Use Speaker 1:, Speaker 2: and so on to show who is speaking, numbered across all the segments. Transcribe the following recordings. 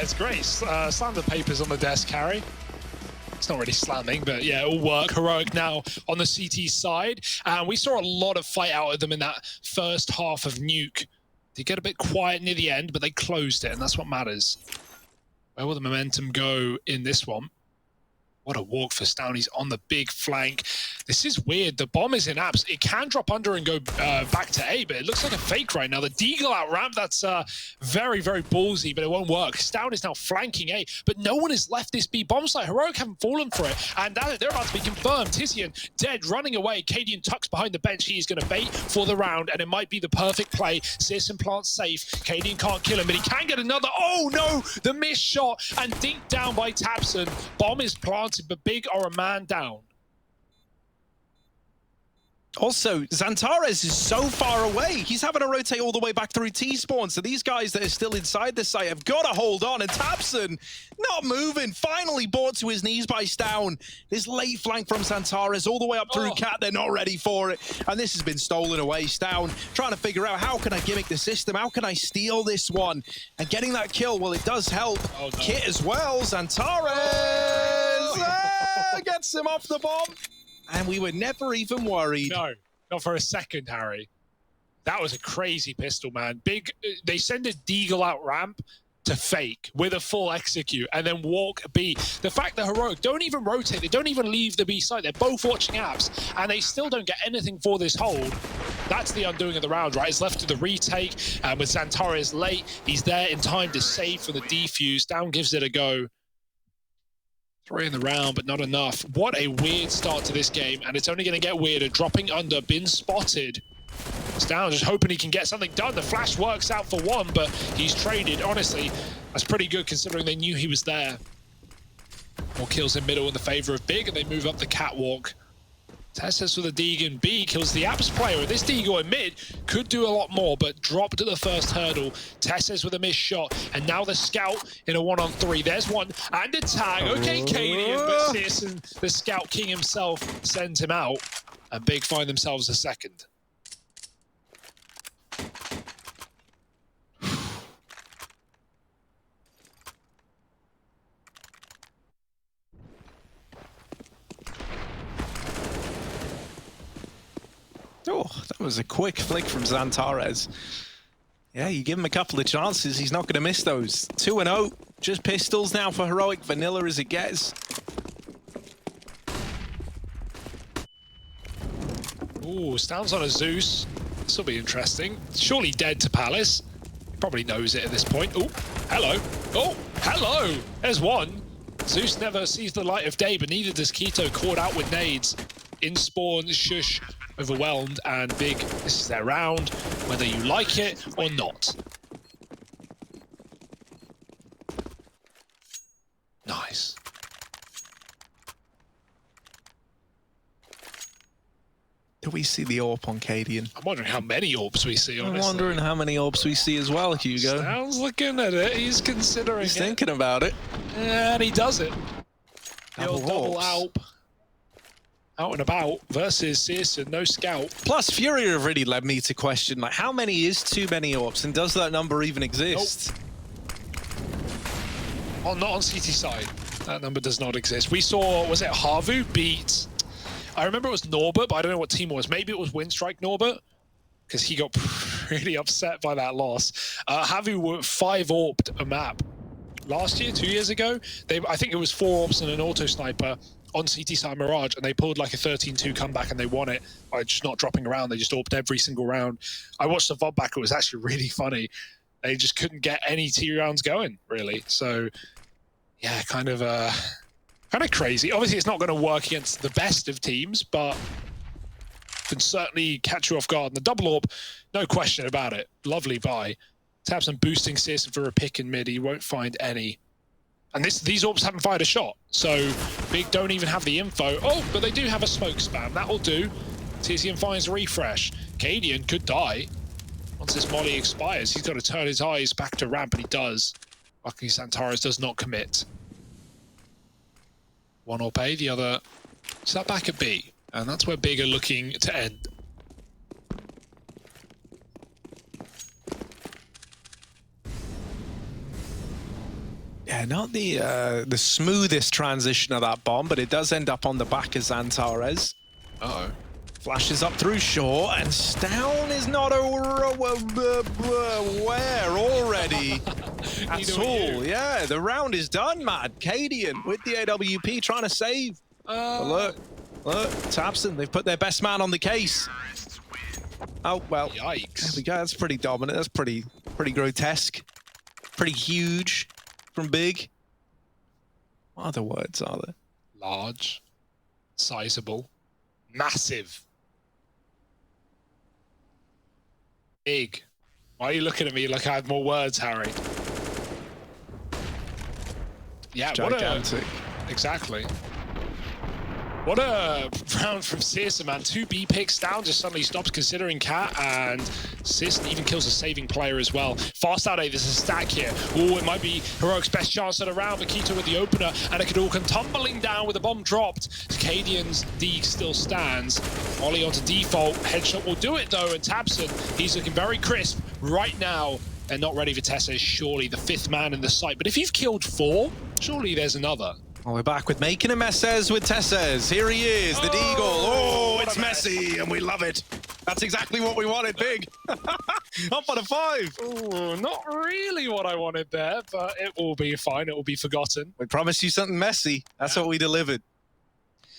Speaker 1: It's great. Slam the papers on the desk, Harry. It's not really slamming, but yeah, it'll work. Heroic now on the CT side. And we saw a lot of fight out of them in that first half of Nuke. They get a bit quiet near the end, but they closed it, and that's what matters. Where will the momentum go in this one? What a walk for Stown. He's on the big flank. This is weird. The bomb is in apps. It can drop under and go back to A, but it looks like a fake right now. The Deagle out ramp, that's very, very ballsy, but it won't work. Stown is now flanking A, but no one has left this B bomb site. Heroic haven't fallen for it, and they're about to be confirmed. Tizian dead, running away. Cadian tucks behind the bench. He is going to bait for the round, and it might be the perfect play. Searson plants safe. Cadian can't kill him, but he can get another. Oh no! The missed shot, and dinked down by Tabson. Bomb is planted, but Big are a man down.
Speaker 2: Also, Xantares is so far away. He's having to rotate all the way back through T-spawn. So these guys that are still inside the site have got to hold on. And Tabson not moving. Finally brought to his knees by Stown. This late flank from Xantares all the way up through Cat. They're not ready for it. And this has been stolen away. Stown trying to figure out, how can I gimmick the system? How can I steal this one? And getting that kill, well, it does help. Kit as well. Xantares gets him off the bomb. And we were never even worried.
Speaker 1: No, not for a second, Harry. That was a crazy pistol, man. Big, they send a Deagle out ramp to fake with a full execute and then walk B. The fact that Heroic don't even rotate, they don't even leave the B side. They're both watching apps and they still don't get anything for this hold. That's the undoing of the round, right? It's left to the retake, and with Xantares late, he's there in time to save from the defuse. Down gives it a go. 3 in the round, but not enough. What a weird start to this game, and it's only going to get weirder. Dropping under, been spotted. Stown just hoping he can get something done. The flash works out for one, but he's traded. Honestly, that's pretty good considering they knew he was there. More kills in middle in the favor of Big, and they move up the catwalk. Tessus with a Deegan. B kills the Apps player. This Deagle in mid could do a lot more, but dropped at the first hurdle. Tessus with a missed shot, and now the Scout in a 1-on-3. There's one, and a tag. Okay, Cadian, but Searson, the Scout King himself, sends him out, and Big find themselves a second.
Speaker 2: Oh, that was a quick flick from Xantares. Yeah, you give him a couple of chances, he's not going to miss those. 2-0, just pistols now for Heroic, vanilla as it gets.
Speaker 1: Ooh, Stown's on a Zeus. This will be interesting. Surely dead to Palace. He probably knows it at this point. Oh, hello. Oh, hello. There's one. Zeus never sees the light of day, but neither does Keto, caught out with nades. In spawn, shush. Overwhelmed, and Big, this is their round, whether you like it or not. Nice.
Speaker 2: Do we see the AWP on Cadian?
Speaker 1: I'm wondering how many AWPs we see, honestly.
Speaker 2: I'm wondering how many AWPs we see as well, Hugo.
Speaker 1: Stown's looking at it, he's considering
Speaker 2: He's thinking about it.
Speaker 1: And he does it. Double
Speaker 2: AWPs.
Speaker 1: AWP. Out and about versus Searson, no Scout.
Speaker 2: Plus, Fury have really led me to question, like, how many is too many AWPs, and does that number even exist?
Speaker 1: Oh, not on CT side. That number does not exist. We saw, was it Havu beat? I remember it was Norbert, but I don't know what team it was. Maybe it was Windstrike Norbert, because he got really upset by that loss. Havu were 5 AWP'd a map last year, 2 years ago. I think it was 4 AWPs and an auto sniper on CT side Mirage, and they pulled like a 13-2 comeback and they won it by just not dropping around. They just AWP'd every single round. I watched the VOD back, it was actually really funny. They just couldn't get any T rounds going, really. So, yeah, kind of crazy. Obviously, it's not going to work against the best of teams, but can certainly catch you off guard. And the double AWP, no question about it. Lovely buy. Tabson boosting Searson for a pick in mid. He won't find any. And these AWPs haven't fired a shot, so Big don't even have the info. Oh, but they do have a smoke spam. That'll do. Tizian finds refresh. Cadian could die. Once this molly expires, he's got to turn his eyes back to ramp, and he does. Luckily, Xantares does not commit. One AWP A, the other sat back at B. And that's where Big are looking to end.
Speaker 2: Yeah, not the smoothest transition of that bomb, but it does end up on the back of Xantares.
Speaker 1: Uh-oh.
Speaker 2: Flashes up through shore, and Stown is not aware already at all. Yeah, the round is done, man. Cadian with the AWP trying to save. But look, tabseN, they've put their best man on the case. Oh, well.
Speaker 1: Yikes.
Speaker 2: There we go. That's pretty dominant. That's pretty grotesque. Pretty huge from Big. What other words are there?
Speaker 1: Large. Sizable. Massive. Big. Why are you looking at me like I have more words, Harry? Yeah,
Speaker 2: Gigantic.
Speaker 1: Exactly. What a round from CSGO, man. 2 B picks down, just suddenly stops considering Cat, and CSGO even kills a saving player as well. Fast out A, there's a stack here. Oh, it might be Heroic's best chance of the round. Makito with the opener, and it could all come tumbling down with the bomb dropped. Cadian's D still stands. Ollie onto default. Headshot will do it though, and tabseN, he's looking very crisp right now. They're not ready for TeSeS, surely the 5th man in the site. But if you've killed 4, surely there's another.
Speaker 2: Well, we're back with making a messes with TeSeS. Here he is, the Deagle. Oh, it's messy, and we love it. That's exactly what we wanted, Big. Up on a 5.
Speaker 1: Ooh, not really what I wanted there, but it will be fine. It will be forgotten.
Speaker 2: We promised you something messy. That's what we delivered.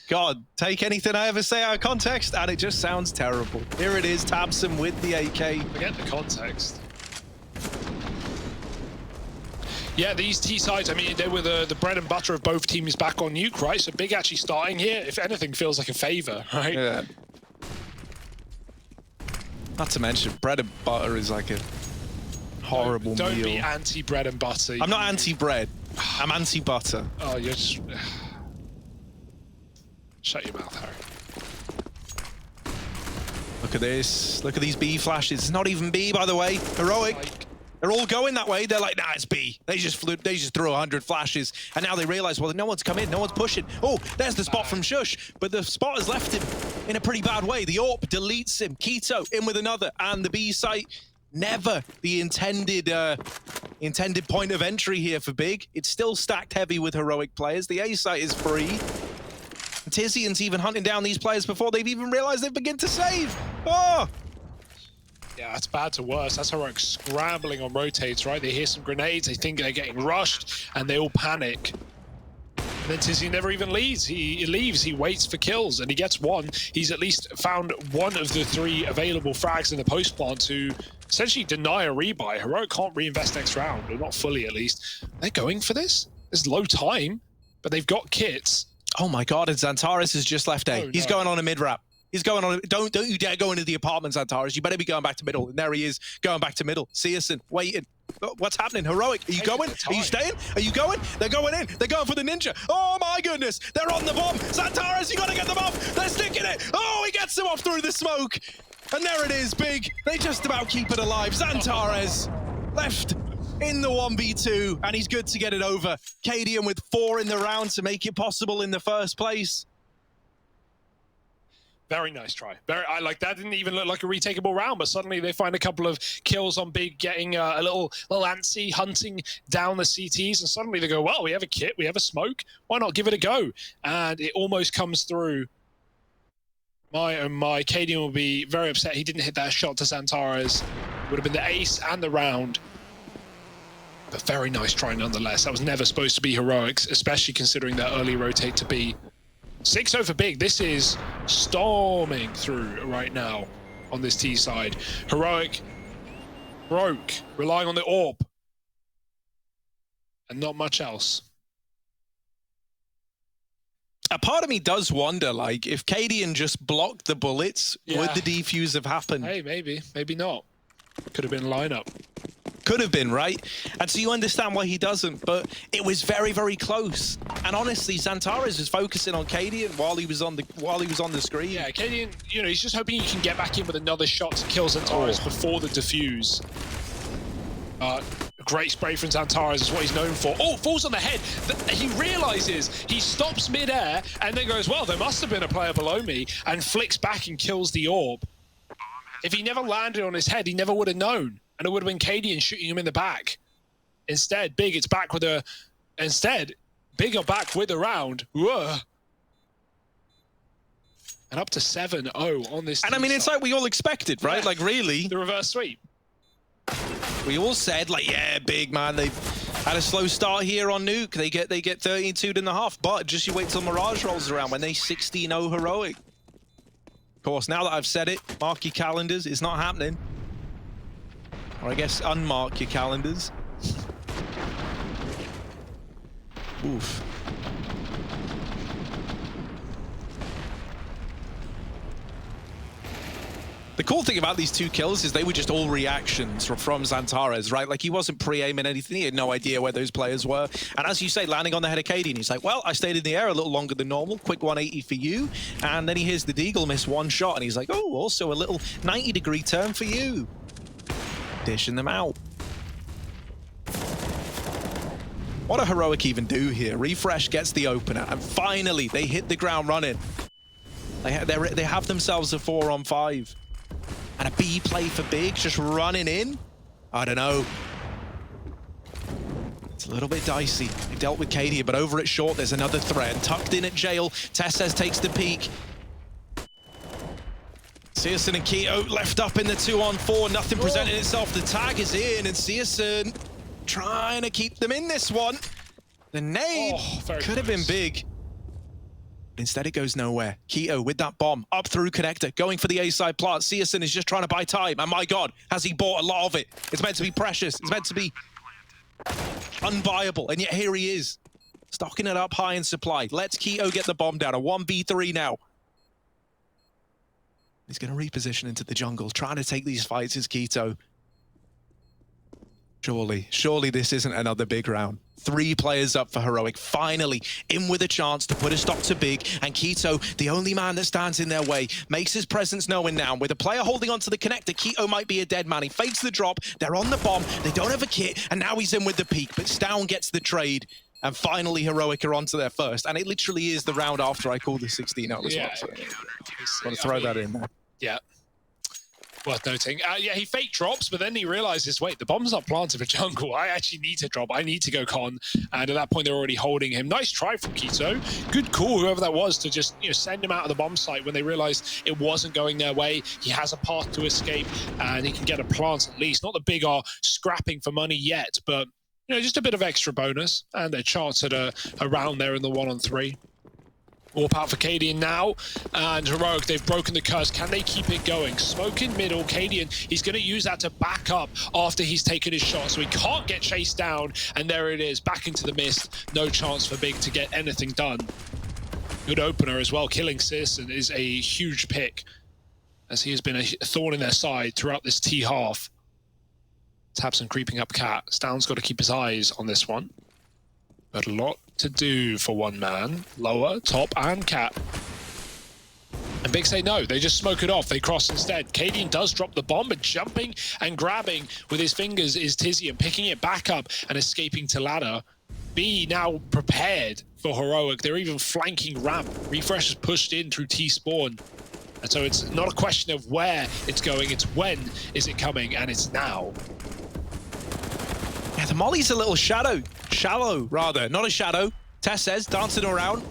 Speaker 2: God, take anything I ever say out of context, and it just sounds terrible. Here it is, tabseN with the AK.
Speaker 1: Forget the context. Yeah, these T sides, I mean, they were the bread and butter of both teams back on Nuke, right? So Big actually starting here, if anything, feels like a favor, right?
Speaker 2: Yeah. Not to mention, bread and butter is like a horrible meal.
Speaker 1: Don't be anti-bread and butter.
Speaker 2: I'm not anti-bread. I'm anti-butter.
Speaker 1: Oh, you're just... Shut your mouth, Harry.
Speaker 2: Look at this. Look at these B flashes. It's not even B, by the way. Heroic. They're all going that way. They're like, nah, it's B. They just threw 100 flashes, and now they realize, well, no one's come in, no one's pushing. Oh, there's the spot from Shush, but the spot has left him in a pretty bad way. The AWP deletes him. Keto in with another, and the B site, never the intended point of entry here for Big. It's still stacked heavy with Heroic players. The A site is free. Tizian's even hunting down these players before they've even realized they've begun to save. Oh!
Speaker 1: Yeah, that's bad to worse. That's Heroic scrambling on rotates, right? They hear some grenades, they think they're getting rushed, and they all panic. And then Tizian never even leaves. He leaves, he waits for kills, and he gets one. He's at least found one of the 3 available frags in the post plant to essentially deny a rebuy. Heroic can't reinvest next round, or not fully at least. They're going for this? There's low time, but they've got kits.
Speaker 2: Oh my God, and Xantares has just left A. He's going on a mid-wrap. He's going on. Don't you dare go into the apartment, Xantares. You better be going back to middle. And there he is, going back to middle. CSGO, waiting. What's happening? Heroic, are you going? Are you staying? Are you going? They're going in. They're going for the ninja. Oh my goodness. They're on the bomb. Xantares, you gotta get them off. They're sticking it. Oh, he gets them off through the smoke. And there it is, Big. They just about keep it alive. Xantares left in the 1v2, and he's good to get it over. Cadian with 4 in the round to make it possible in the first place.
Speaker 1: Very nice try. I like that. Didn't even look like a retakeable round, but suddenly they find a couple of kills on Big, getting a little antsy, hunting down the CTs, and suddenly they go, well, we have a kit, we have a smoke, why not give it a go? And it almost comes through. My Cadian will be very upset he didn't hit that shot to Xantares. Would have been the ace and the round. But very nice try nonetheless. That was never supposed to be Heroics, especially considering that early rotate to B. 6-0 for Big. This is storming through right now on this T side. Heroic broke, relying on the AWP. And not much else.
Speaker 2: A part of me does wonder, like, if Cadian just blocked the bullets, would the defuse have happened?
Speaker 1: Hey, maybe. Maybe not. Could have been lineup.
Speaker 2: Could have been, right? And so you understand why he doesn't, but it was very, very close. And honestly, Xantares was focusing on Cadian while he was on the screen.
Speaker 1: Yeah, Cadian, you know, he's just hoping he can get back in with another shot to kill Xantares before the defuse. Great spray from Xantares is what he's known for. Oh, falls on the head. He realizes, he stops mid-air and then goes, well, there must have been a player below me, and flicks back and kills the AWP. If he never landed on his head, he never would have known. And it would have been Cadian shooting him in the back. Instead, Big, it's back with a Instead, Big are back with a round. Whoa. And up to 7-0 on this.
Speaker 2: And I mean, it's like we all expected, right?
Speaker 1: Yeah.
Speaker 2: Like, really?
Speaker 1: The reverse sweep.
Speaker 2: We all said, like, yeah, Big, man, they've had a slow start here on Nuke. They get 32.5, but just you wait till Mirage rolls around when they 16-0 heroic. Of course, now that I've said it, mark your calendars. It's not happening. Or I guess unmark your calendars. Oof. The cool thing about these 2 kills is they were just all reactions from Xantares, right? Like, he wasn't pre-aiming anything. He had no idea where those players were. And as you say, landing on the head of Katie, and he's like, well, I stayed in the air a little longer than normal. Quick 180 for you. And then he hears the Deagle miss 1 shot, and he's like, oh, also a little 90-degree turn for you. Dishing them out. What a Heroic even do here? Refresh gets the opener, and finally, they hit the ground running. They have themselves a 4-on-5. And a B play for Big, just running in. I don't know. It's a little bit dicey. They dealt with Katie, but over at short, there's another threat. Tucked in at jail, Tesses takes the peek. Searson and Keto left up in the 2-on-4. Nothing presenting itself. The tag is in, and Searson trying to keep them in this one. The nade could have been big. Instead, it goes nowhere. Keto with that bomb up through connector, going for the A-side plant. Searson is just trying to buy time. And my God, has he bought a lot of it? It's meant to be precious. It's meant to be unbuyable. And yet here he is, stocking it up high in supply. Let's Keto get the bomb down. A 1v3 now. He's going to reposition into the jungle, trying to take these fights as Keto. Surely this isn't another big round. 3 players up for Heroic, finally in with a chance to put a stop to Big, and Keto, the only man that stands in their way, makes his presence known now. With a player holding onto the connector, Keto might be a dead man. He fakes the drop, they're on the bomb, they don't have a kit, and now he's in with the peak, but Stown gets the trade, and finally Heroic are onto their first, and it literally is the round after I called the 16-0 as well. So want to throw that in there.
Speaker 1: Yeah. Worth noting. Yeah, he fake drops, but then he realizes, wait, the bomb's not planted for jungle. I actually need to drop. I need to go con. And at that point, they're already holding him. Nice try from Keto. Good call, whoever that was, to just send him out of the bomb site when they realized it wasn't going their way. He has a path to escape, and he can get a plant at least. Not that Big are scrapping for money yet, but just a bit of extra bonus, and a chance at a round there in the 1-on-3. Warp out for Cadian now, and Heroic, they've broken the curse. Can they keep it going? Smoke in middle, Cadian, he's going to use that to back up after he's taken his shot, so he can't get chased down, and there it is, back into the mist. No chance for Big to get anything done. Good opener as well. Killing Searson is a huge pick, as he has been a thorn in their side throughout this T-half. Tabson creeping up Cat. Stown's got to keep his eyes on this one. But a lot to do for one man. Lower, top, and Cat. And Big say no, they just smoke it off. They cross instead. Cadian does drop the bomb, but jumping and grabbing with his fingers is Tizzy, and picking it back up and escaping to ladder. B now prepared for Heroic. They're even flanking ramp. Refresh is pushed in through T-spawn. And so it's not a question of where it's going, it's when is it coming, and it's now.
Speaker 2: Yeah, the molly's a little shallow, rather. Not a shadow. Tess says, dancing around.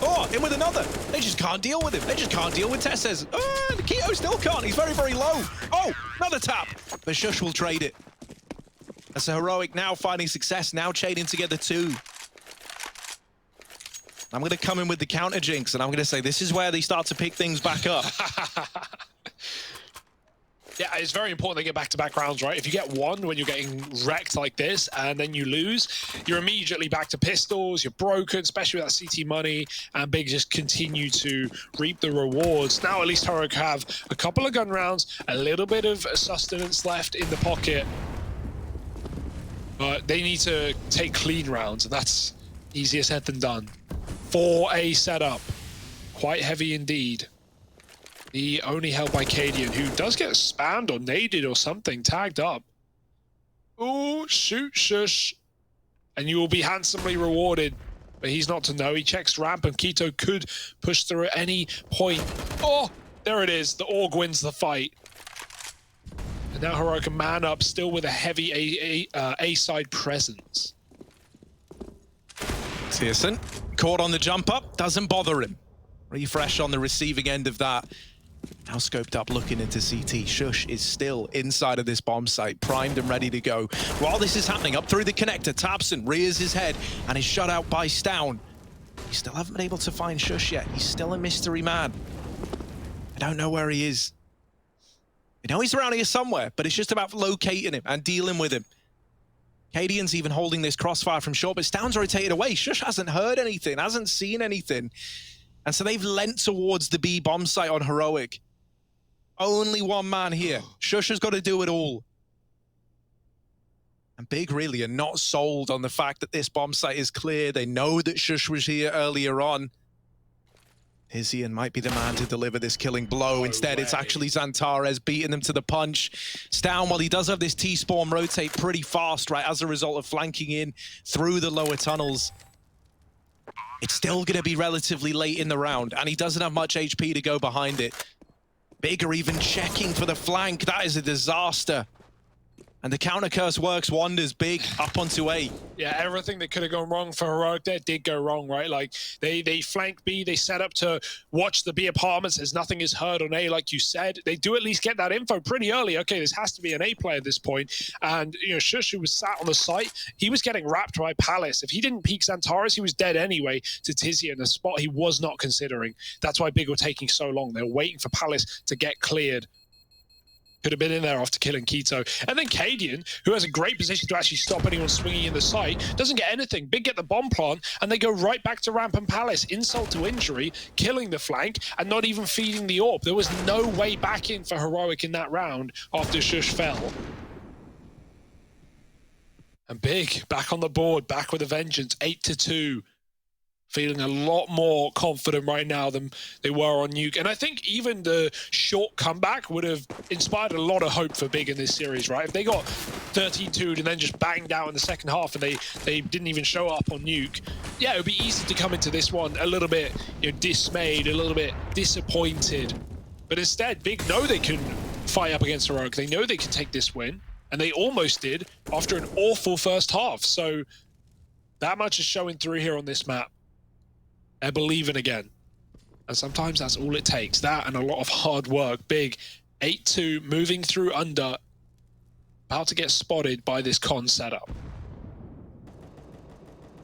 Speaker 2: Oh, in with another. They just can't deal with him. They just can't deal with Tess says. Oh, Keto still can't. He's very, very low. Oh, another tap. But Shush will trade it. That's a Heroic now finding success, now chaining together 2. I'm going to come in with the counter jinx, and I'm going to say this is where they start to pick things back up.
Speaker 1: Yeah, it's very important they get back-to-back rounds, right? If you get one when you're getting wrecked like this and then you lose, you're immediately back to pistols, you're broken, especially with that CT money, and Big just continue to reap the rewards. Now at least Heroic have a couple of gun rounds, a little bit of sustenance left in the pocket, but they need to take clean rounds, and that's easier said than done. 4A setup, quite heavy indeed. The only held by Cadian, who does get spammed or naded or something, tagged up. Ooh, shoot, shush. And you will be handsomely rewarded. But he's not to know. He checks ramp, and Keto could push through at any point. Oh, there it is. The Org wins the fight. And now Heroic can man up, still with a heavy A-side presence.
Speaker 2: Tierson, caught on the jump up, doesn't bother him. Refresh on the receiving end of that. Now scoped up, looking into CT. Shush is still inside of this bomb site, primed and ready to go. While this is happening, up through the connector, tabseN rears his head and is shut out by Stown. You still haven't been able to find Shush yet. He's still a mystery man. I don't know where he is. I know he's around here somewhere, but it's just about locating him and dealing with him. Cadian's even holding this crossfire from short, but Stown's rotated away. Shush hasn't heard anything, hasn't seen anything. And so they've lent towards the B bomb site on Heroic. Only one man here. Shush has got to do it all. And Big really are not sold on the fact that this bomb site is clear. They know that Shush was here earlier on. Tizian might be the man to deliver this killing blow. Instead, it's actually Xantares beating them to the punch. Stown, while he does have this T-spawn rotate pretty fast, right, as a result of flanking in through the lower tunnels, it's still going to be relatively late in the round, and he doesn't have much HP to go behind it. Big are even checking for the flank. That is a disaster. And the counter curse works wonders. Big up onto A.
Speaker 1: Yeah, everything that could have gone wrong for Heroic there did go wrong, right? Like, they flank B, they set up to watch the B apartments as nothing is heard on A, like you said. They do at least get that info pretty early. Okay, this has to be an A player at this point. And, you know, Shush, who was sat on the site, he was getting wrapped by Palace. If he didn't peek Xantares, he was dead anyway to Tizian, a spot he was not considering. That's why Big were taking so long. They were waiting for Palace to get cleared. Could have been in there after killing Keto. And then Cadian, who has a great position to actually stop anyone swinging in the site, doesn't get anything. Big get the bomb plant, and they go right back to Ramp and Palace. Insult to injury, killing the flank, and not even feeding the AWP. There was no way back in for Heroic in that round after Shush fell. And Big, back on the board, back with a vengeance, 8-2. Feeling a lot more confident right now than they were on Nuke. And I think even the short comeback would have inspired a lot of hope for Big in this series, right? If they got 13-2'd and then just banged out in the second half and they didn't even show up on Nuke, yeah, it would be easy to come into this one a little bit, you know, dismayed, a little bit disappointed. But instead, Big know they can fight up against Heroic. They know they can take this win, and they almost did after an awful first half. So that much is showing through here on this map. They're believing again. And sometimes that's all it takes. That and a lot of hard work. Big 8-2, moving through under. About to get spotted by this con setup.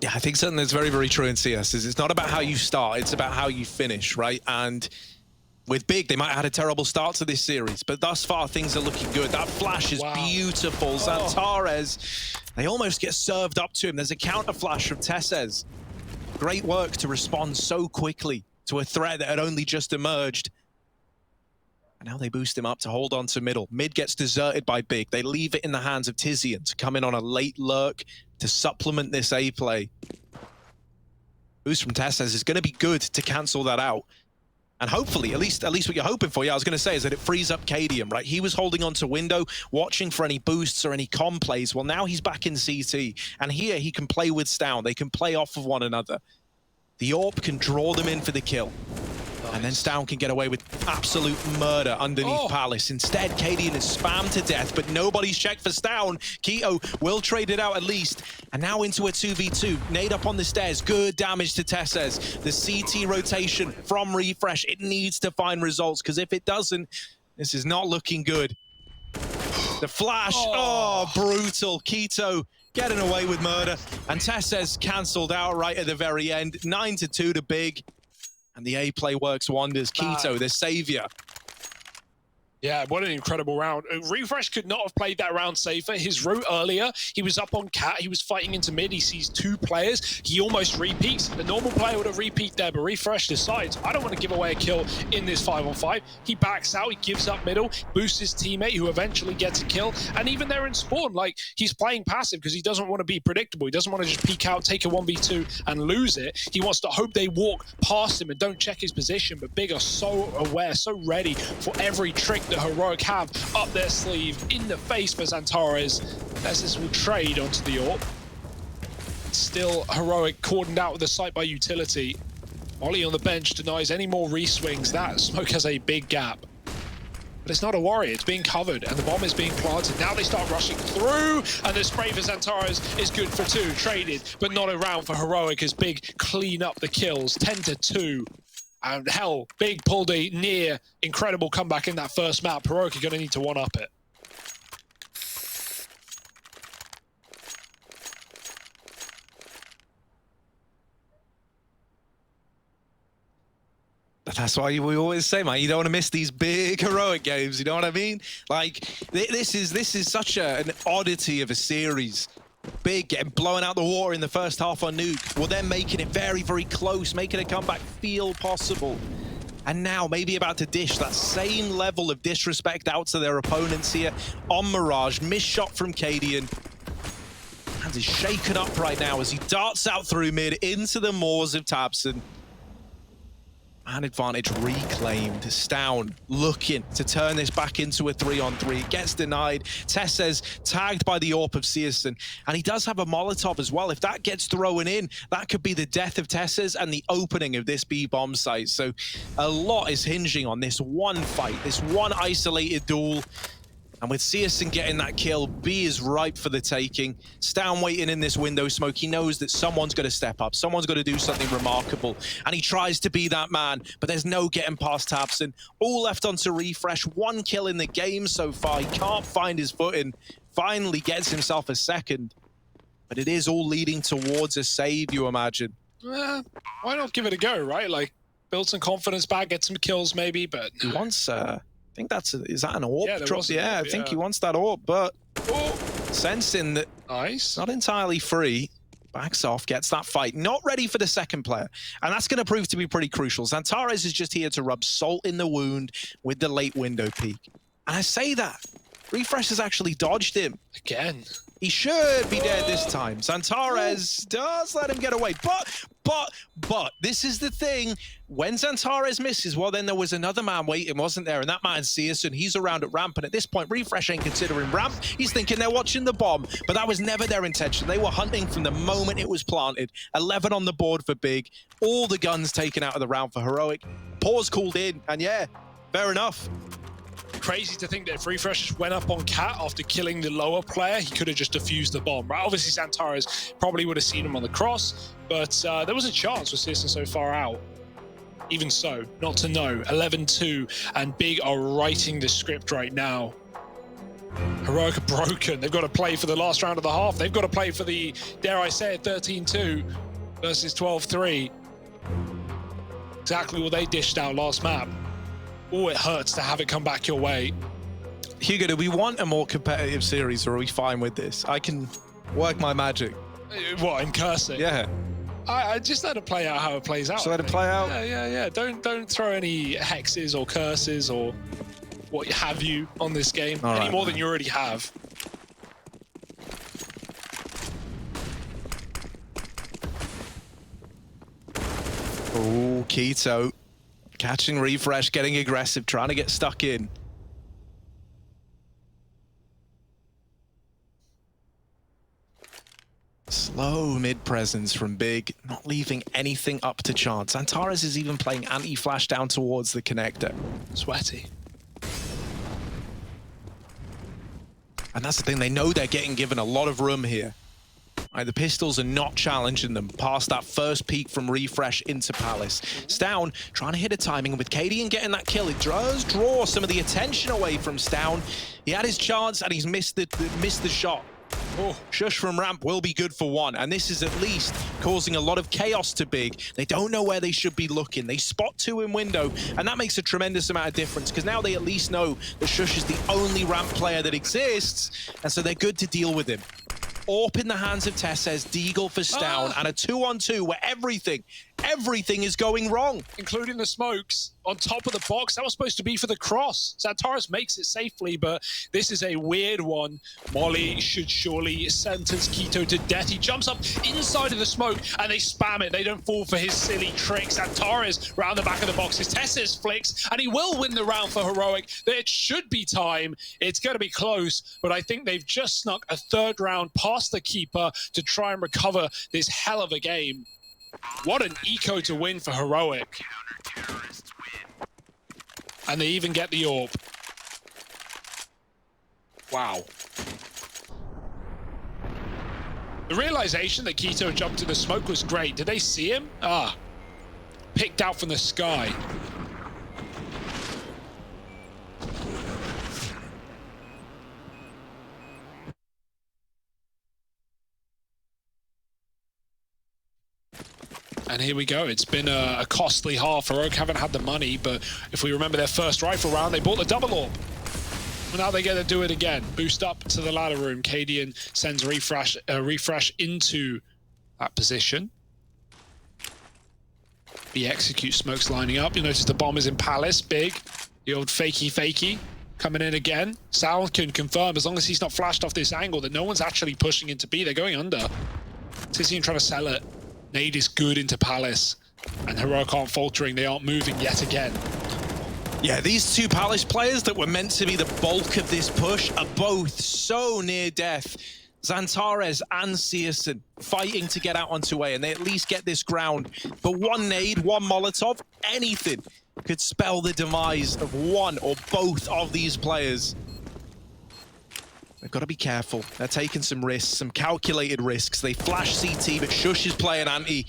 Speaker 2: Yeah, I think something that's very, very true in CS is it's not about how you start, it's about how you finish, right? And with Big, they might have had a terrible start to this series, but thus far things are looking good. That flash is beautiful. Xantares, they almost get served up to him. There's a counter flash from Tessez. Great work to respond so quickly to a threat that had only just emerged. And now they boost him up to hold on to middle. Mid gets deserted by Big. They leave it in the hands of Tizian to come in on a late lurk to supplement this A play. Boost from Tessez is going to be good to cancel that out. And hopefully, at least what you're hoping for, yeah, I was going to say, is that it frees up Cadian, right? He was holding on to window, watching for any boosts or any com plays. Well, now he's back in CT. And here he can play with Stown. They can play off of one another. The AWP can draw them in for the kill. Nice. And then Stown can get away with absolute murder underneath Palace. Instead, Cadian is spammed to death, but nobody's checked for Stown. Keto will trade it out at least. And now into a 2v2. Nade up on the stairs. Good damage to Tessez. The CT rotation from Refresh. It needs to find results, because if it doesn't, this is not looking good. The flash. Oh, brutal. Keto getting away with murder. And Tessez cancelled out right at the very end. 9-2 to Big. And the A play works wonders. Keto, the savior.
Speaker 1: Yeah, what an incredible round. Refresh could not have played that round safer. His route earlier, he was up on Cat, he was fighting into mid, he sees two players, he almost repeats. The normal player would have repeat there, but Refresh decides, I don't want to give away a kill in this 5-on-5. He backs out, he gives up middle, boosts his teammate, who eventually gets a kill. And even there in spawn, like, he's playing passive because he doesn't want to be predictable. He doesn't want to just peek out, take a 1v2 and lose it. He wants to hope they walk past him and don't check his position. But Big are so aware, so ready for every trick that Heroic have up their sleeve. In the face for Xantares. As this will trade onto the AWP. Still Heroic cordoned out with the site by utility. Ollie on the bench denies any more re-swings. That smoke has a big gap. But it's not a worry, it's being covered, and the bomb is being planted. Now they start rushing through, and the spray for Xantares is good for 2. Traded, but not around for Heroic as Big clean up the kills, 10-2. And hell, Big pulled a near incredible comeback in that first map. Heroic are going to need to one-up it.
Speaker 2: That's why we always say, man, you don't want to miss these big Heroic games, you know what I mean? Like, this is such an oddity of a series. Big getting blown out the water in the first half on Nuke, well, then making it very, very close, making a comeback feel possible. And now maybe about to dish that same level of disrespect out to their opponents here on Mirage. Missed shot from Cadian. And is shaken up right now as he darts out through mid into the maws of tabseN. Man advantage reclaimed. Stown looking to turn this back into a 3-on-3. Gets denied. Tessez tagged by the AWP of CSGO. And he does have a Molotov as well. If that gets thrown in, that could be the death of Tessez and the opening of this B bomb site. So a lot is hinging on this one fight, this one isolated duel. And with CSGO getting that kill, B is ripe for the taking. Stown waiting in this window smoke. He knows that someone's got to step up. Someone's got to do something remarkable. And he tries to be that man, but there's no getting past tabseN. All left onto Refresh. 1 kill in the game so far. He can't find his footing. Finally gets himself a second. But it is all leading towards a save, you imagine.
Speaker 1: Why not give it a go, right? Like, build some confidence back, get some kills maybe, but...
Speaker 2: He wants... I think that's is that an AWP?
Speaker 1: Yeah,
Speaker 2: I think he wants that AWP, but sensing that not entirely free, backs off, gets that fight. Not ready for the second player, and that's going to prove to be pretty crucial. Xantares is just here to rub salt in the wound with the late window peek. And I say that, Refresh has actually dodged him.
Speaker 1: Again.
Speaker 2: He should be dead this time. Xantares does let him get away, but this is the thing. When Xantares misses, well, then there was another man waiting, wasn't there? And that man's CSGO, and he's around at ramp. And at this point, Refresh ain't considering ramp. He's thinking they're watching the bomb, but that was never their intention. They were hunting from the moment it was planted. 11 on the board for Big. All the guns taken out of the round for Heroic. Pause called in, and yeah, fair enough.
Speaker 1: Crazy to think that if Refresh just went up on Cat after killing the lower player, he could have just defused the bomb, right? Obviously, Xantares probably would have seen him on the cross, but there was a chance with CSGO so far out. Even so, not to know. 11-2, and Big are writing the script right now. Heroic are broken. They've got to play for the last round of the half. They've got to play for the, dare I say it, 13-2 versus 12-3. Exactly what they dished out last map. Oh, it hurts to have it come back your way.
Speaker 2: Hugo, do we want a more competitive series, or are we fine with this? I can work my magic.
Speaker 1: What, in cursing?
Speaker 2: Yeah.
Speaker 1: I just let it play out how it plays out.
Speaker 2: Just let it play out?
Speaker 1: Yeah. Don't throw any hexes or curses or what have you on this game.
Speaker 2: All
Speaker 1: any
Speaker 2: right,
Speaker 1: more than you already have.
Speaker 2: Oh, Keto. Catching Refresh, getting aggressive, trying to get stuck in. Slow mid-presence from Big, not leaving anything up to chance. Xantares is even playing anti-flash down towards the connector.
Speaker 1: Sweaty.
Speaker 2: And that's the thing, they know they're getting given a lot of room here. Right, the pistols are not challenging them past that first peek from Refresh into Palace. Stown trying to hit a timing, and with Cadian getting that kill, it does draw some of the attention away from Stown. He had his chance and he's missed the shot. Oh, Shush from ramp will be good for 1, and this is at least causing a lot of chaos to Big. They don't know where they should be looking. They spot 2 in window, and that makes a tremendous amount of difference, because now they at least know that Shush is the only ramp player that exists, and so they're good to deal with him. AWP in the hands of Tessez, Deagle for Stown, and a 2-on-2 where everything is going wrong.
Speaker 1: Including the smokes on top of the box. That was supposed to be for the cross. Xantares makes it safely, but this is a weird one. Molly should surely sentence Keto to death. He jumps up inside of the smoke, and they spam it. They don't fall for his silly tricks. Xantares round the back of the box. His Tessez flicks, and he will win the round for Heroic. It should be time. It's going to be close, but I think they've just snuck a 3rd round past the keeper to try and recover this hell of a game. What an eco to win for Heroic. And they even get the AWP. Wow. The realization that Keto jumped in the smoke was great. Did they see him? Ah. Picked out from the sky. And here we go. It's been a costly half. Heroic haven't had the money, but if we remember their first rifle round, they bought the double orb. Well, now they get to do it again. Boost up to the ladder room. Cadian sends refresh into that position. The execute smoke's lining up. You notice the bomb is in Palace. Big. The old fakey coming in again. Sal can confirm, as long as he's not flashed off this angle, that no one's actually pushing into B. They're going under. Tizian trying to sell it. Nade is good into Palace, and Heroic aren't faltering. They aren't moving yet again.
Speaker 2: Yeah, these two Palace players that were meant to be the bulk of this push are both so near death. Xantares and Searson fighting to get out onto A, and they at least get this ground. But one nade, one Molotov, anything could spell the demise of one or both of these players. They've got to be careful. They're taking some risks, some calculated risks. They flash CT, but Shush is playing anti.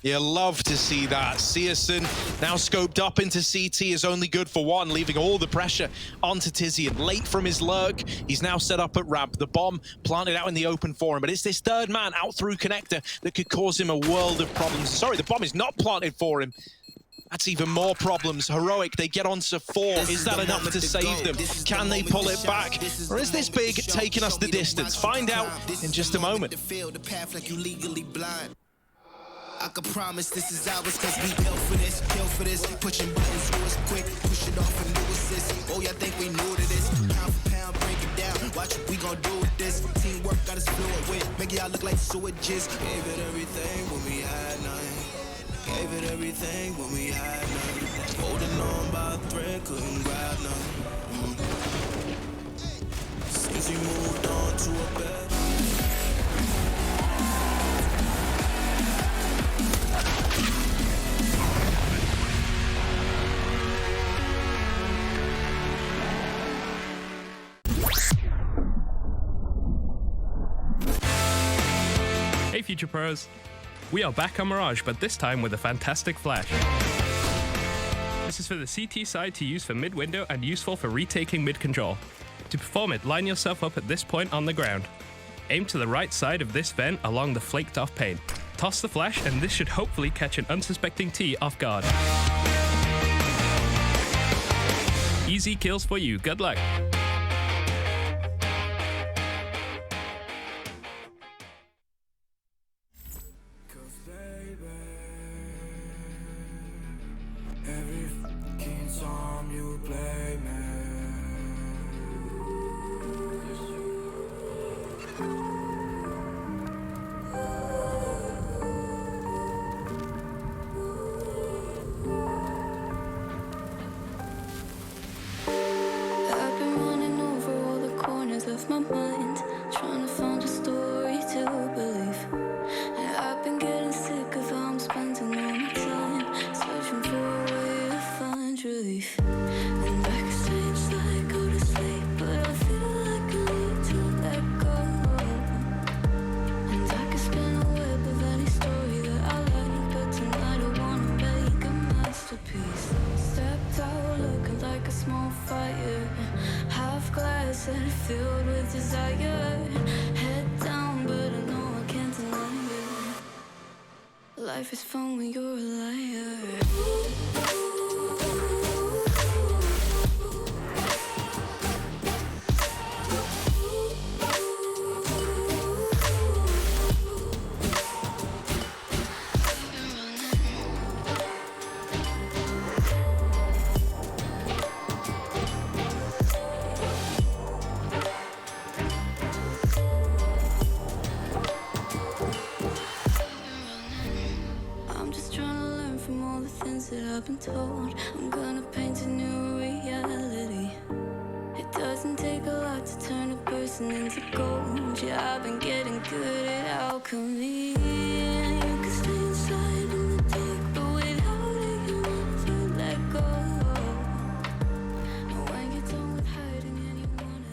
Speaker 2: You love to see that. Searson now scoped up into CT is only good for one, leaving all the pressure onto Tizian. Late from his lurk, he's now set up at ramp. The bomb planted out in the open for him, but it's this third man out through connector that could cause him a world of problems. Sorry, the bomb is not planted for him. That's even more problems. Heroic, they get onto 4. Is that enough to save them? Can they pull it back? Or is this big taking us the distance? Find out in just a moment.
Speaker 3: I can promise this is ours, cause we built for this, pushing buttons to us quick, push it off and do assist. Oh, y'all think we new to this? Pound for pound, break it down, watch what we gon' do with this. Teamwork got us fluent with, make y'all look like switches. Gave it everything when we had nothing. Gave it everything when we had nothing. Holding on by a thread, couldn't grab nothing. Since we moved on to a better.
Speaker 4: Hey Future Pros, we are back on Mirage, but this time with a fantastic flash. This is for the CT side to use for mid-window and useful for retaking mid-control. To perform it, line yourself up at this point on the ground. Aim to the right side of this vent along the flaked off pane. Toss the flash and this should hopefully catch an unsuspecting T off guard. Easy kills for you, good luck.
Speaker 5: Of my mind, trying to find a story to believe. And I've been getting sick of how I'm spending all my time, searching for a way to find relief. And backstage I go to sleep, but I feel like I need to let go. And I can spin a web of any story that I like, but tonight I wanna make a masterpiece. Stepped out looking like a small fire, half glass and filled with desire. Head down, but I know I can't deny it. Life is fun when you're a liar. That I've been told I'm gonna paint a new reality. It doesn't take a lot to turn a person into gold. Yeah, I've been getting good at alchemy. And you can stay inside in the dark, but without it you never let go. And when you're done with hiding and you wanna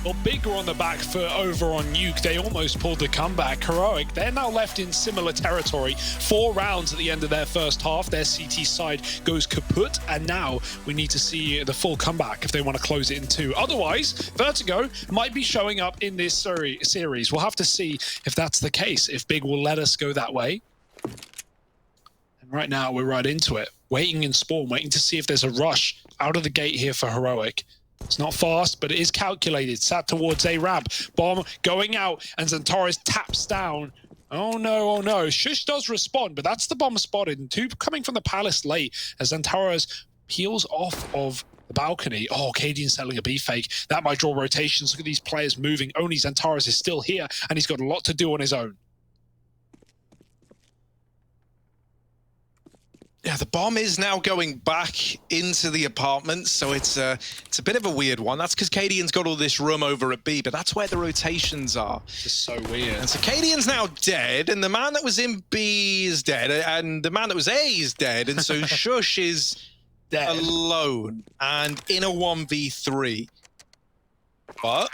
Speaker 1: Well, Big were on the back foot over on Nuke. They almost pulled the comeback. Heroic, they're now left in similar territory. 4 rounds at the end of their first half. Their CT side goes kaput, and now we need to see the full comeback if they want to close it in 2. Otherwise, Vertigo might be showing up in this series. We'll have to see if that's the case, if Big will let us go that way. And right now, we're right into it. Waiting in spawn, waiting to see if there's a rush out of the gate here for Heroic. It's not fast, but it is calculated. Sat towards a ramp. Bomb going out, and Xantares taps down. Oh no, oh no. Shush does respond, but that's the bomb spotted. And 2 coming from the Palace late as Xantares peels off of the balcony. Oh, Cadian selling a B fake. That might draw rotations. Look at these players moving. Only Xantares is still here, and he's got a lot to do on his own.
Speaker 2: Yeah, the bomb is now going back into the apartment, so it's a bit of a weird one. That's because Cadian's got all this room over at B, but that's where the rotations are.
Speaker 1: It's so weird.
Speaker 2: And so Cadian's now dead, and the man that was in B is dead, and the man that was A is dead, and so Shush is dead, alone and in a 1v3. But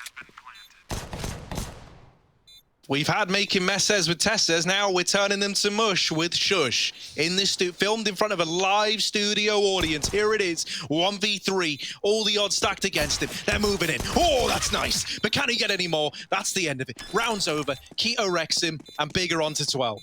Speaker 2: we've had making messes with Tesses, now we're turning them to mush with Shush. In this filmed in front of a live studio audience. Here it is, 1v3, all the odds stacked against him. They're moving in. Oh, that's nice. But can he get any more? That's the end of it. Round's over. Keto wrecks him, and Bigger on to 12.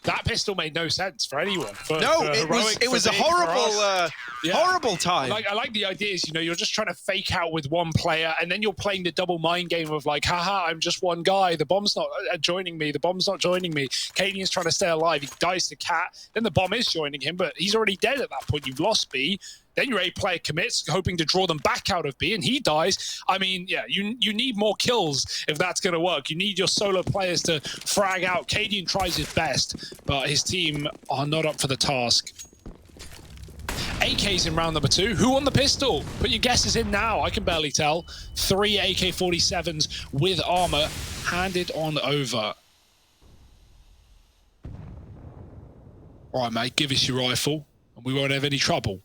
Speaker 1: That pistol made no sense for anyone.
Speaker 2: It was a horrible, horrible time.
Speaker 1: I like the ideas, you know, you're just trying to fake out with one player, and then you're playing the double mind game of like, haha, I'm just one guy. The bomb's not joining me. The bomb's not joining me. Cadian's trying to stay alive. He dies to Cat. Then the bomb is joining him, but he's already dead at that point. You've lost B. Then your A player commits, hoping to draw them back out of B, and he dies. I mean, yeah, you need more kills if that's going to work. You need your solo players to frag out. Cadian tries his best, but his team are not up for the task. AK's in round number 2. Who on the pistol? Put your guesses in now. I can barely tell. 3 AK-47s with armor handed on over. All right, mate, give us your rifle, and we won't have any trouble.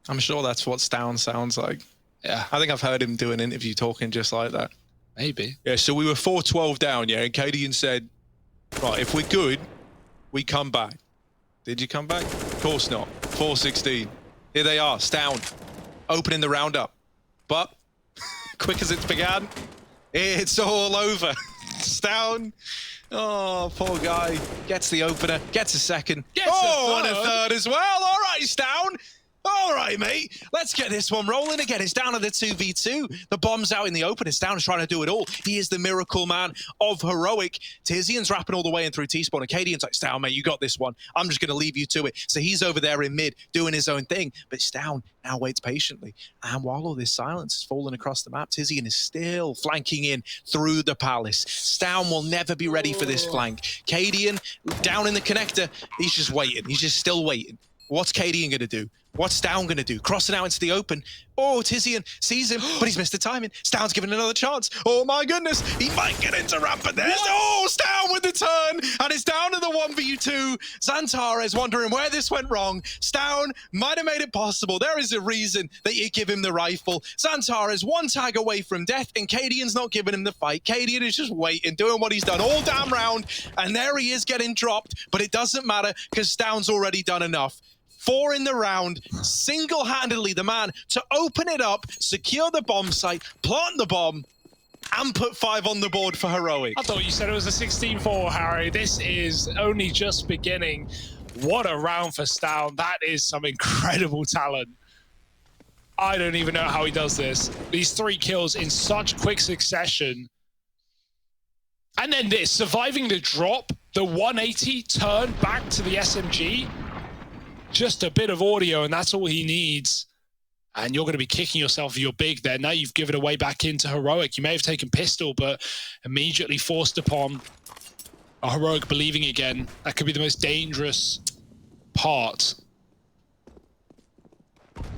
Speaker 2: I'm sure that's what Stown sounds like.
Speaker 1: Yeah.
Speaker 2: I think I've heard him do an interview talking just like that.
Speaker 1: Maybe.
Speaker 2: Yeah, so we were 4-12 down, yeah, and Cadian said, right, if we're good, we come back. Did you come back? Of course not. 4-16. Here they are, Stown, opening the roundup. But, quick as it began, it's all over. Stown, oh, poor guy, gets the opener, gets a second. And a third as well. All right, Stown. All right, mate, let's get this one rolling again. It's down to the 2v2. The bomb's out in the open. It's down trying to do it all. He is the miracle man of Heroic. Tizian's wrapping all the way in through T-spawn, and Cadian's like, Stown, mate, you got this one. I'm just going to leave you to it. So he's over there in mid doing his own thing, but Stown now waits patiently. And while all this silence is falling across the map, Tizian is still flanking in through the Palace. Stown will never be ready for this flank. Cadian down in the connector. He's just waiting. He's just still waiting. What's Cadian going to do? What's Stown going to do? Crossing out into the open. Oh, Tizian sees him, but he's missed the timing. Stown's given another chance. Oh, my goodness. He might get into ramp, but there's... Oh, Stown with the turn, and it's down to the 1v2. Xantares wondering where this went wrong. Stown might have made it possible. There is a reason that you give him the rifle. Xantares one tag away from death, and Cadian's not giving him the fight. Cadian is just waiting, doing what he's done all damn round, and there he is getting dropped, but it doesn't matter because Stown's already done enough. 4 in the round, single-handedly the man to open it up, secure the bomb site, plant the bomb, and put 5 on the board for Heroic.
Speaker 1: I thought you said it was a 16-4, Harry. This is only just beginning. What a round for Stown. That is some incredible talent. I don't even know how he does this. These 3 kills in such quick succession. And then this, surviving the drop, the 180 turn back to the SMG. Just a bit of audio, and that's all he needs. And you're going to be kicking yourself if you're big there. Now you've given away back into Heroic. You may have taken pistol, but immediately forced upon a Heroic believing again. That could be the most dangerous part.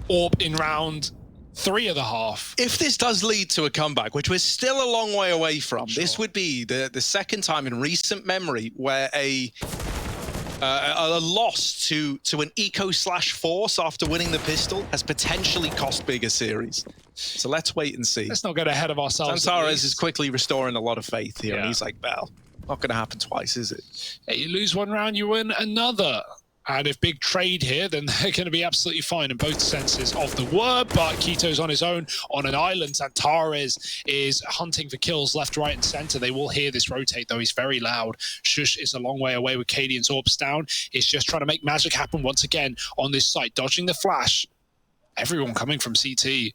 Speaker 1: Orb in round 3 of the half.
Speaker 2: If this does lead to a comeback, which we're still a long way away from, this would be the second time in recent memory where a a loss to an eco/force after winning the pistol has potentially cost Big a series. So let's wait and see.
Speaker 1: Let's not get ahead of ourselves.
Speaker 2: Xantares is quickly restoring a lot of faith here,
Speaker 1: Yeah.
Speaker 2: and he's like, well, not going to happen twice, is it?
Speaker 1: Hey, you lose one round, you win another. And if Big trade here, then they're going to be absolutely fine in both senses of the word. But Kito's on his own on an island. Xantares is hunting for kills left, right, and center. They will hear this rotate, though. He's very loud. Shush is a long way away with Cadian's orbs down. He's just trying to make magic happen once again on this site, dodging the flash. Everyone coming from CT.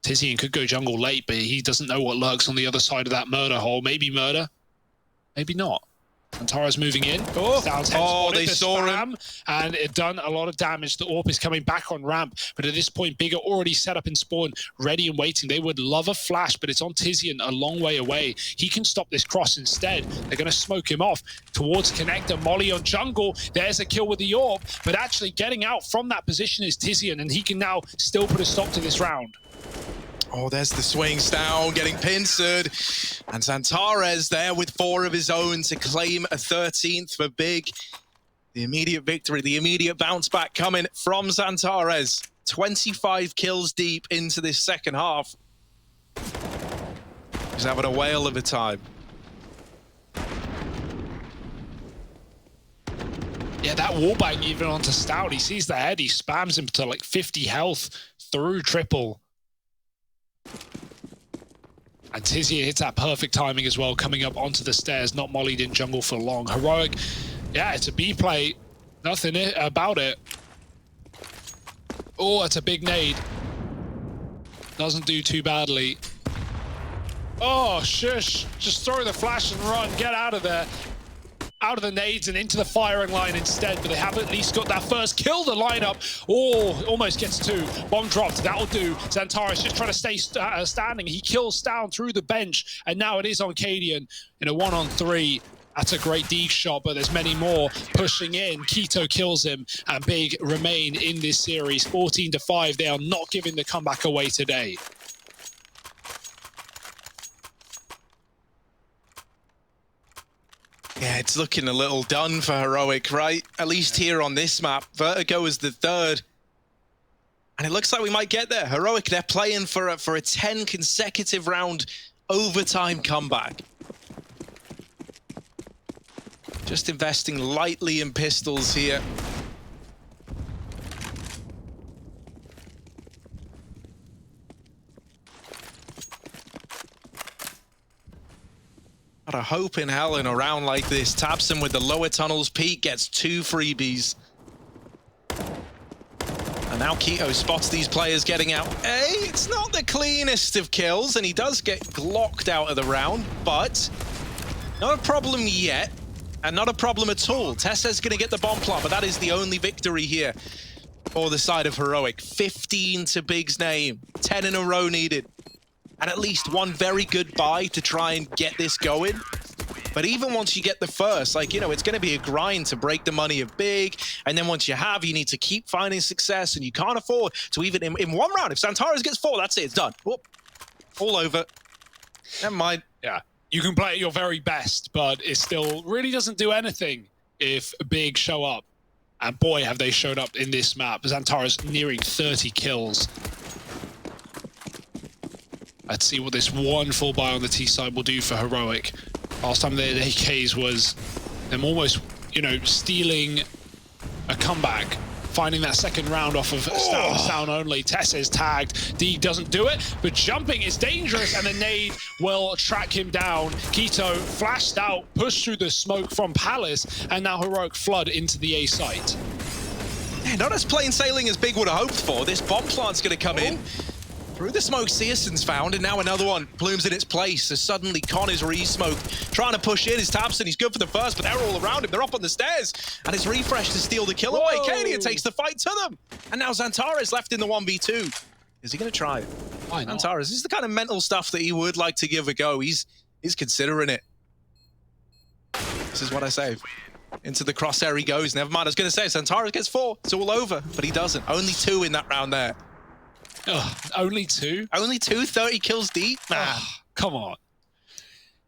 Speaker 1: Tizian could go jungle late, but he doesn't know what lurks on the other side of that murder hole. Maybe murder, maybe not. Xantares moving in.
Speaker 2: They saw him.
Speaker 1: And it done a lot of damage. The AWP is coming back on ramp. But at this point, Big are already set up in spawn, ready and waiting. They would love a flash, but it's on Tizian a long way away. He can stop this cross instead. They're going to smoke him off towards connector. Molly on jungle. There's a kill with the AWP. But actually getting out from that position is Tizian, and he can now still put a stop to this round.
Speaker 2: Oh, there's the swings down, getting pincered. And Xantares there with 4 of his own to claim a 13th for Big. The immediate victory, the immediate bounce back coming from Xantares. 25 kills deep into this second half. He's having a whale of a time.
Speaker 1: Yeah, that wallbang even onto Stout. He sees the head, he spams him to like 50 health through triple. And Tizian hits that perfect timing as well, coming up onto the stairs, not mollied in jungle for long. Heroic, yeah, it's a B play. Nothing about it. Oh, it's a big nade. Doesn't do too badly. Oh, shush. Just throw the flash and run. Get out of there. Out of the nades and into the firing line instead, but they have at least got that first kill. The lineup, oh, almost gets 2. Bomb dropped, that'll do. Xantares just trying to stay standing. He kills down through the bench, and now it is on Cadian in a 1-on-3. That's a great deep shot, but there's many more pushing in. Quito kills him, and Big remain in this series 14-5. They are not giving the comeback away today.
Speaker 2: Yeah, it's looking a little done for Heroic, right? At least here on this map. Vertigo is the 3rd. And it looks like we might get there. Heroic, they're playing for a 10 consecutive round overtime comeback. Just investing lightly in pistols here. Not a hope in hell in a round like this. Tabson with the lower tunnels peak gets 2 freebies. And now Quito spots these players getting out. It's not the cleanest of kills, and he does get glocked out of the round, but not a problem yet, and not a problem at all. Tessa's going to get the bomb plant, but that is the only victory here for the side of Heroic. 15 to Big's name, 10 in a row needed. And at least one very good buy to try and get this going. But even once you get the first, like, you know, it's going to be a grind to break the money of Big. And then once you have, you need to keep finding success. And you can't afford to even, in one round, if Xantares gets 4, that's it, it's done. Whoop. All over. Never mind.
Speaker 1: Yeah, you can play at your very best, but it still really doesn't do anything if Big show up. And boy, have they showed up in this map. Xantares nearing 30 kills. Let's see what this one full buy on the T side will do for Heroic. Last time they had AKs was them almost, you know, stealing a comeback, finding that second round off of Stout only. Tessa is tagged. D doesn't do it, but jumping is dangerous, and the nade will track him down. Quito flashed out, pushed through the smoke from Palace, and now Heroic flood into the A site.
Speaker 2: Yeah, not as plain sailing as Big would have hoped for. This bomb plant's going to come in. Through the smoke, Searson's found, and now another one plumes in its place. So suddenly, Con is re-smoked, trying to push in. His Tabson, he's good for the first, but they're all around him. They're up on the stairs, and it's refresh to steal the kill away. Cadian takes the fight to them, and now Xantares left in the 1v2. Is he going to try it?
Speaker 1: Why not?
Speaker 2: Xantares, this is the kind of mental stuff that he would like to give a go. He's considering it. This is what I say. Into the crosshair he goes. Never mind, I was going to say, Xantares gets 4. It's all over, but he doesn't. Only 2 in that round there.
Speaker 1: Ugh, only 2?
Speaker 2: Only 2, 30 kills deep? Nah.
Speaker 1: Come on.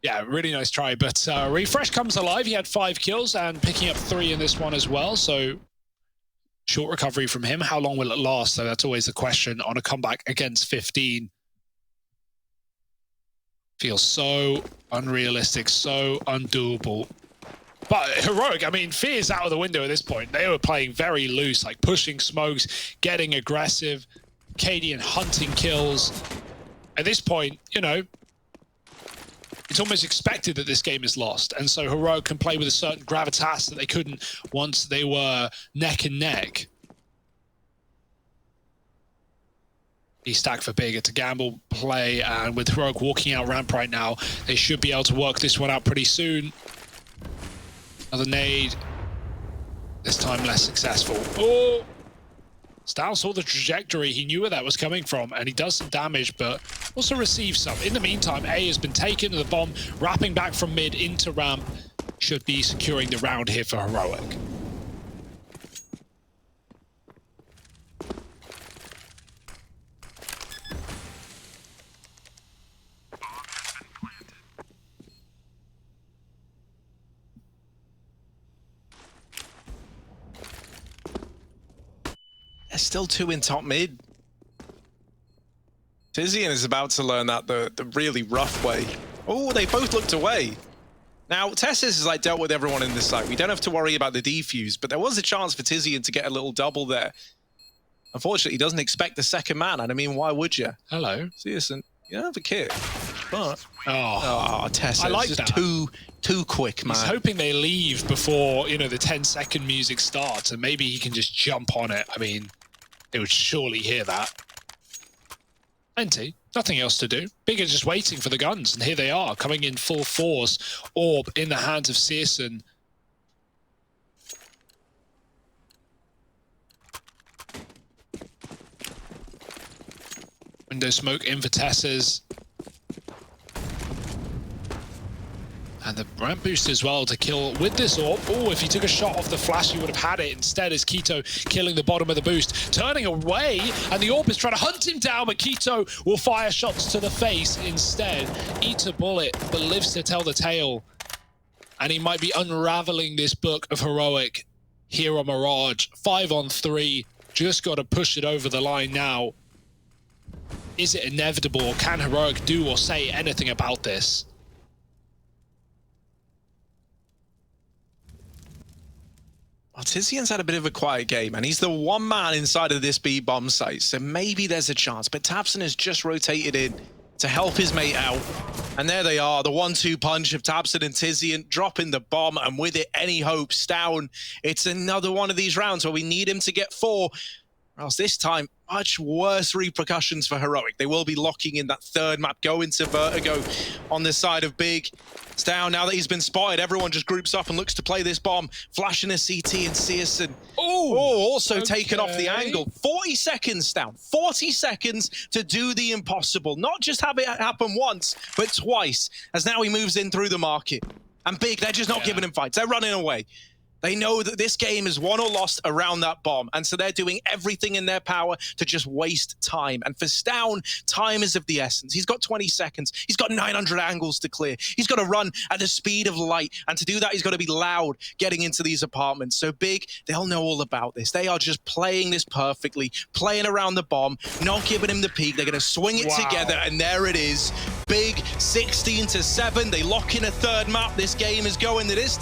Speaker 1: Yeah, really nice try. But Refresh comes alive. He had 5 kills and picking up 3 in this one as well. So short recovery from him. How long will it last? So that's always the question on a comeback against 15. Feels so unrealistic, so undoable. But Heroic, I mean, fear's out of the window at this point. They were playing very loose, like pushing smokes, getting aggressive, Cadian hunting kills. At this point, you know, it's almost expected that this game is lost. And so Heroic can play with a certain gravitas that they couldn't once they were neck and neck. Stack for big. It's a gamble play, and with Heroic walking out ramp right now, they should be able to work this one out pretty soon. Another nade. This time less successful. Oh! Stal saw the trajectory. He knew where that was coming from, and he does some damage, but also receives some. In the meantime, A has been taken, and the bomb wrapping back from mid into ramp should be securing the round here for Heroic.
Speaker 2: There's still 2 in top mid. Tizian is about to learn that the really rough way. Oh, they both looked away. Now, Tessis is like dealt with everyone in this site. We don't have to worry about the defuse, but there was a chance for Tizian to get a little double there. Unfortunately, he doesn't expect the second man, and I mean, why would you?
Speaker 1: Hello.
Speaker 2: Seriously, you don't have a kit. But Tessis,
Speaker 1: I like
Speaker 2: just
Speaker 1: that.
Speaker 2: Too quick, man.
Speaker 1: He's hoping they leave before, you know, the 10-second music starts, and maybe he can just jump on it. I mean, they would surely hear that. Plenty. Nothing else to do. Big are just waiting for the guns, and here they are, coming in full force. Orb in the hands of Searson. Window smoke in for Tess's. And the ramp boost as well to kill with this orb. Oh, if he took a shot off the flash, he would have had it. Instead, is Keto killing the bottom of the boost, turning away, and the orb is trying to hunt him down, but Keto will fire shots to the face instead. Eat a bullet, but lives to tell the tale. And he might be unraveling this book of Heroic here on Mirage. 5-on-3, just got to push it over the line now. Is it inevitable, or can Heroic do or say anything about this?
Speaker 2: Well, Tizian's had a bit of a quiet game, and he's the one man inside of this B bomb site, so maybe there's a chance. But tabseN has just rotated in to help his mate out. And there they are, the 1-2 punch of tabseN and Tizian, dropping the bomb, and with it, any hopes down. It's another one of these rounds where we need him to get 4, or else this time, much worse repercussions for Heroic. They will be locking in that 3rd map, go into Vertigo on the side of Big. It's down now that he's been spotted. Everyone just groups up and looks to play this bomb. Flashing a CT and Searson. Oh, also taken off the angle. 40 seconds down. 40 seconds to do the impossible. Not just have it happen once, but twice. As now he moves in through the market. And Big, they're just not giving him fights. They're running away. They know that this game is won or lost around that bomb, and so they're doing everything in their power to just waste time. And for Stown, time is of the essence. He's got 20 seconds. He's got 900 angles to clear. He's got to run at the speed of light, and to do that, he's got to be loud getting into these apartments. So Big, they'll know all about this. They are just playing this perfectly, playing around the bomb, not giving him the peak. They're going to swing it together, and there it is. Big, 16-7. They lock in a 3rd map. This game is going the distance.